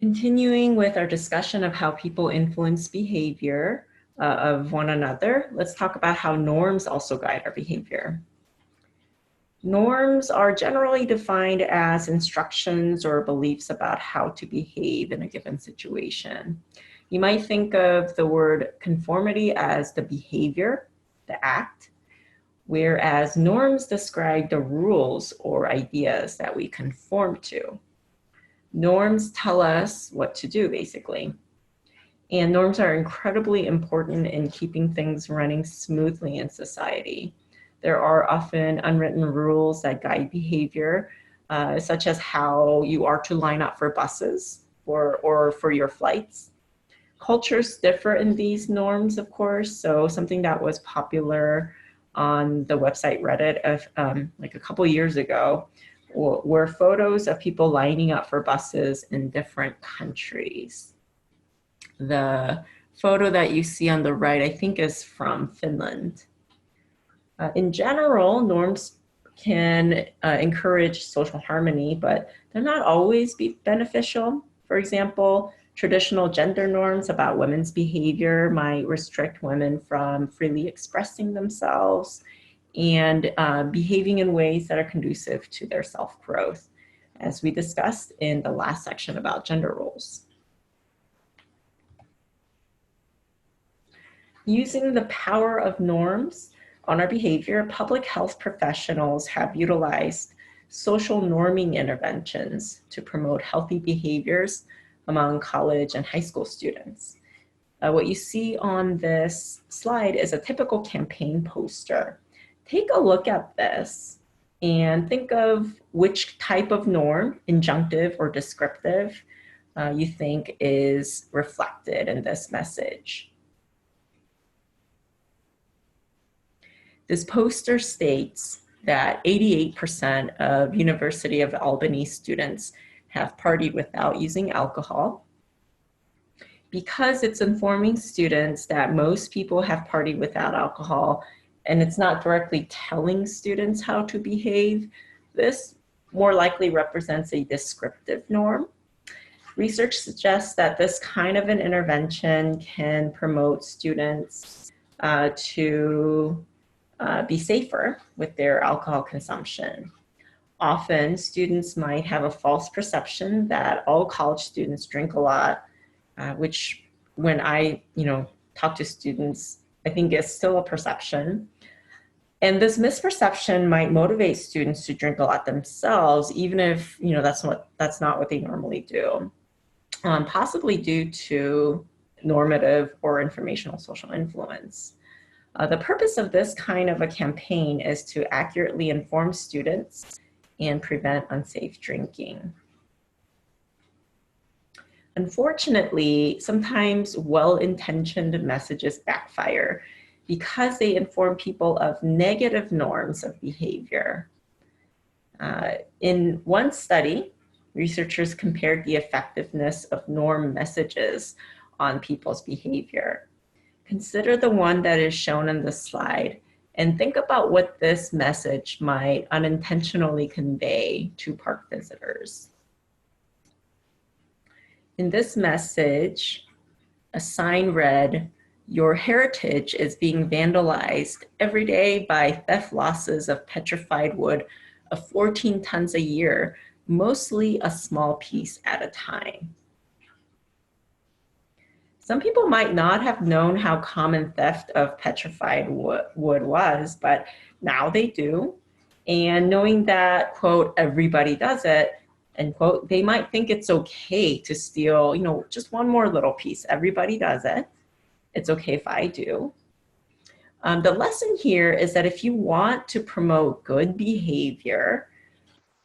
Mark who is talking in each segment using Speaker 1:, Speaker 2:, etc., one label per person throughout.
Speaker 1: Continuing with our discussion of how people influence behavior of one another, let's talk about how norms also guide our behavior. Norms are generally defined as instructions or beliefs about how to behave in a given situation. You might think of the word conformity as the behavior, the act, whereas norms describe the rules or ideas that we conform to. Norms tell us what to do, basically. And norms are incredibly important in keeping things running smoothly in society. There are often unwritten rules that guide behavior, such as how you are to line up for buses or for your flights. Cultures differ in these norms, of course. So something that was popular on the website Reddit of like a couple years ago were photos of people lining up for buses in different countries. The photo that you see on the right, I think, is from Finland. In general, norms can encourage social harmony, but they're not always beneficial. For example, traditional gender norms about women's behavior might restrict women from freely expressing themselves and behaving in ways that are conducive to their self-growth, as we discussed in the last section about gender roles. Using the power of norms on our behavior, public health professionals have utilized social norming interventions to promote healthy behaviors among college and high school students. What you see on this slide is a typical campaign poster. Take a look at this and think of which type of norm, injunctive or descriptive, you think is reflected in this message. This poster states that 88% of University of Albany students have partied without using alcohol. Because it's informing students that most people have partied without alcohol and it's not directly telling students how to behave, this more likely represents a descriptive norm. Research suggests that this kind of an intervention can promote students to be safer with their alcohol consumption. Often, students might have a false perception that all college students drink a lot, which when I, talk to students, I think is still a perception. And this misperception might motivate students to drink a lot themselves, even if, that's not what they normally do, possibly due to normative or informational social influence. The purpose of this kind of a campaign is to accurately inform students and prevent unsafe drinking. Unfortunately, sometimes well-intentioned messages backfire because they inform people of negative norms of behavior. In one study, researchers compared the effectiveness of norm messages on people's behavior. Consider the one that is shown in the slide and think about what this message might unintentionally convey to park visitors. In this message, a sign read, "Your heritage is being vandalized every day by theft losses of petrified wood of 14 tons a year, mostly a small piece at a time." Some people might not have known how common theft of petrified wood was, but now they do. And knowing that, quote, everybody does it, end quote, they might think it's okay to steal, just one more little piece. Everybody does it. It's okay if I do. The lesson here is that if you want to promote good behavior,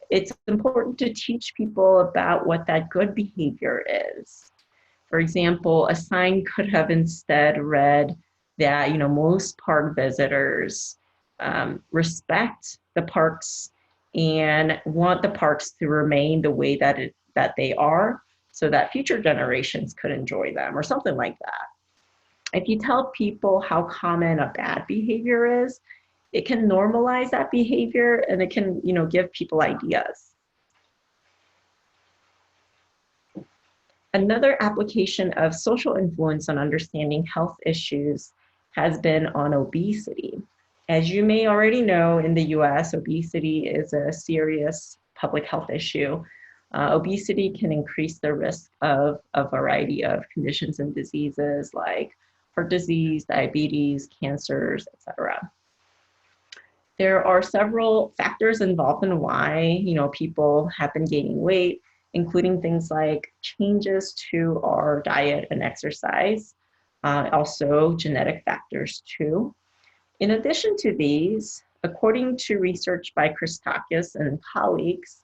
Speaker 1: it's important to teach people about what that good behavior is. For example, a sign could have instead read that, most park visitors respect the parks and want the parks to remain the way that they are so that future generations could enjoy them, or something like that. If you tell people how common a bad behavior is, it can normalize that behavior and it can, give people ideas. Another application of social influence on understanding health issues has been on obesity. As you may already know, in the US, obesity is a serious public health issue. Obesity can increase the risk of a variety of conditions and diseases like heart disease, diabetes, cancers, etc. There are several factors involved in why people have been gaining weight, including things like changes to our diet and exercise, also genetic factors too. In addition to these, according to research by Christakis and colleagues,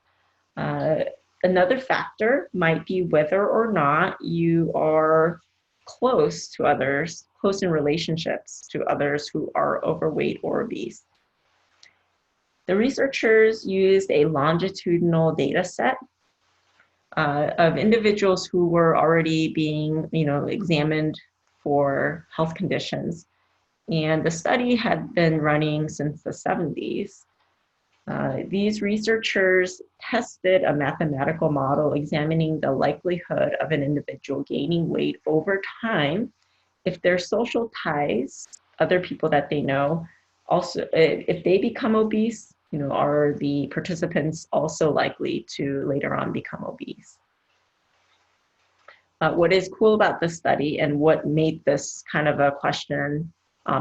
Speaker 1: another factor might be whether or not you are close to others, close in relationships to others who are overweight or obese. The researchers used a longitudinal data set of individuals who were already being examined for health conditions. And the study had been running since the 70s. These researchers tested a mathematical model examining the likelihood of an individual gaining weight over time if their social ties, other people that they know, also, if they become obese, are the participants also likely to later on become obese? What is cool about this study and what made this kind of a question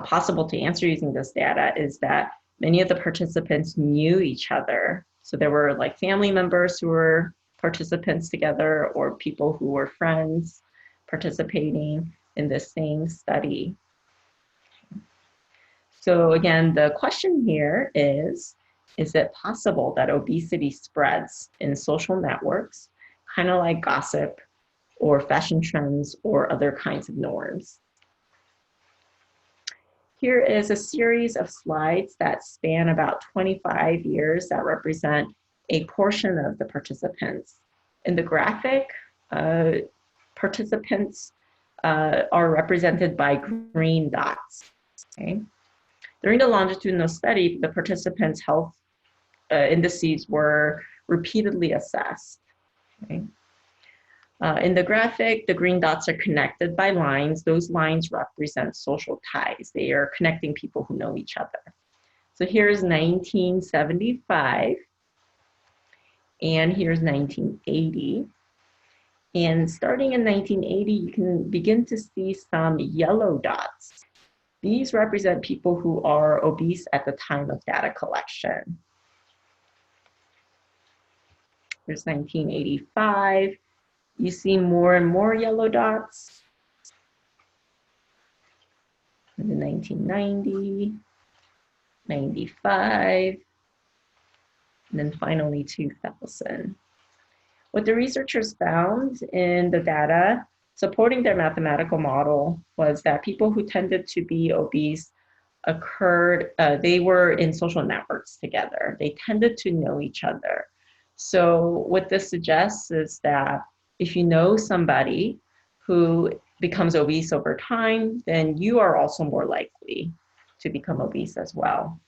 Speaker 1: possible to answer using this data is that many of the participants knew each other. So there were like family members who were participants together or people who were friends participating in the same study. So again, the question here is it possible that obesity spreads in social networks, kind of like gossip or fashion trends or other kinds of norms? Here is a series of slides that span about 25 years that represent a portion of the participants. In the graphic, participants are represented by green dots. Okay? During the longitudinal study, the participants' health indices were repeatedly assessed. Okay? In the graphic, the green dots are connected by lines. Those lines represent social ties. They are connecting people who know each other. So here's 1975, and here's 1980. And starting in 1980, you can begin to see some yellow dots. These represent people who are obese at the time of data collection. Here's 1985. You see more and more yellow dots. And then 1990, 95, and then finally 2000. What the researchers found in the data supporting their mathematical model was that people who tended to be obese they were in social networks together. They tended to know each other. So what this suggests is that if you know somebody who becomes obese over time, then you are also more likely to become obese as well.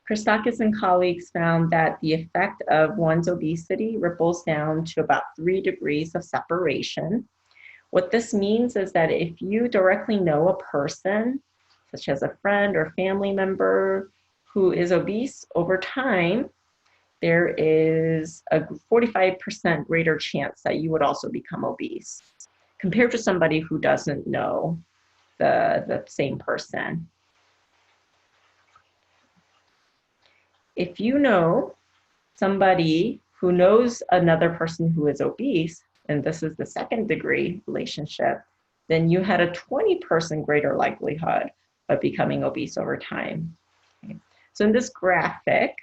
Speaker 1: Christakis and colleagues found that the effect of one's obesity ripples down to about 3 degrees of separation. What this means is that if you directly know a person, such as a friend or family member who is obese over time, there is a 45% greater chance that you would also become obese compared to somebody who doesn't know the same person. If you know somebody who knows another person who is obese, and this is the 2nd degree relationship, then you had a 20% greater likelihood of becoming obese over time. Okay. So in this graphic,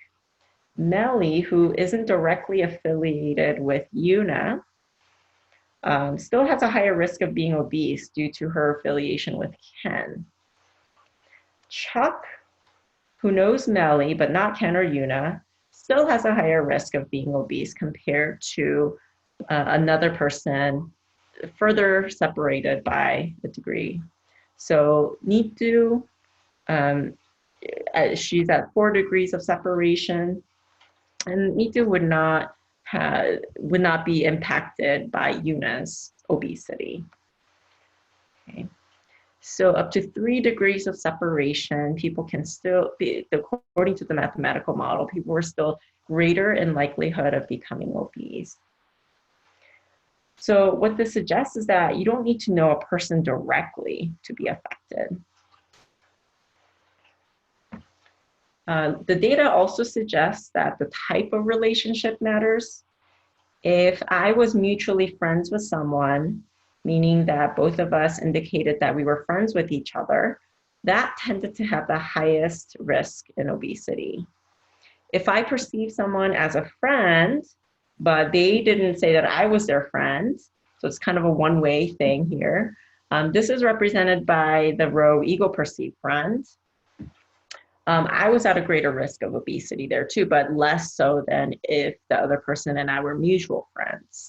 Speaker 1: Melly, who isn't directly affiliated with Yuna, still has a higher risk of being obese due to her affiliation with Ken. Chuck, who knows Melly but not Ken or Yuna, still has a higher risk of being obese compared to another person further separated by a degree. So Nitu, she's at 4 degrees of separation. And Nitu would not would not be impacted by Yuna's obesity. Okay. So up to 3 degrees of separation, people can still be, according to the mathematical model, people were still greater in likelihood of becoming obese. So what this suggests is that you don't need to know a person directly to be affected. The data also suggests that the type of relationship matters. If I was mutually friends with someone, meaning that both of us indicated that we were friends with each other, that tended to have the highest risk in obesity. If I perceive someone as a friend, but they didn't say that I was their friend, so it's kind of a one-way thing here. This is represented by the row ego-perceived friend. I was at a greater risk of obesity there too, but less so than if the other person and I were mutual friends.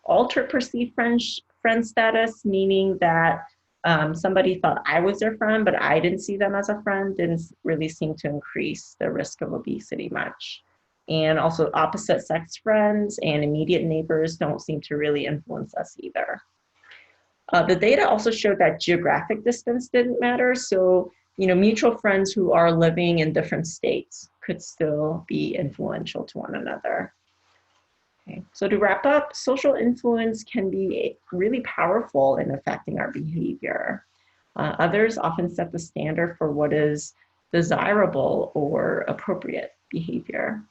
Speaker 1: Altered perceived friend status, meaning that somebody thought I was their friend, but I didn't see them as a friend, didn't really seem to increase the risk of obesity much. And also opposite sex friends and immediate neighbors don't seem to really influence us either. The data also showed that geographic distance didn't matter. So, mutual friends who are living in different states could still be influential to one another. Okay. So to wrap up, social influence can be really powerful in affecting our behavior. Others often set the standard for what is desirable or appropriate behavior.